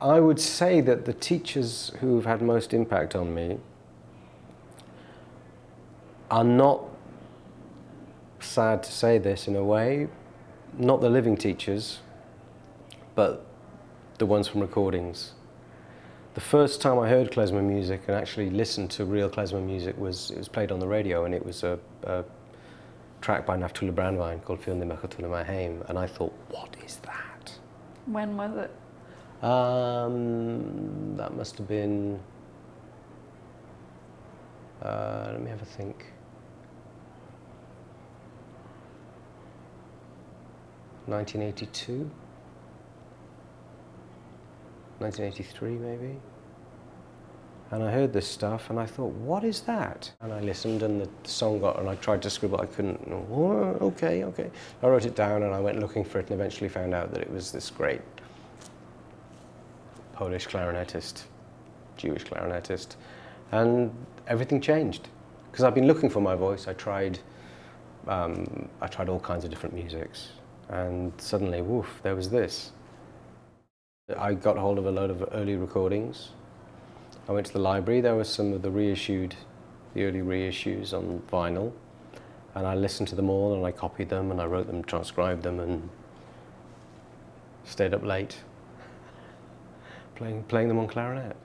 I would say that the teachers who've had most impact on me are not, sad to say this in a way, not the living teachers, but the ones from recordings. The first time I heard klezmer music and actually listened to real klezmer music it was played on the radio, and it was a track by Naftule Brandwein called Fil Nimachotule Maheim, and I thought, what is that? When was it? That must have been, let me have a think. 1982? 1983 maybe? And I heard this stuff and I thought, what is that? And I listened and the song got, and I tried to scribble, I couldn't. Oh, okay. I wrote it down and I went looking for it and eventually found out that it was this great Polish clarinetist, Jewish clarinetist, and everything changed. Because I've been looking for my voice. I tried all kinds of different musics, and suddenly, woof, there was this. I got hold of a load of early recordings. I went to the library. There were some of the early reissues on vinyl, and I listened to them all and I copied them and I wrote them, transcribed them, and stayed up late playing them on clarinet.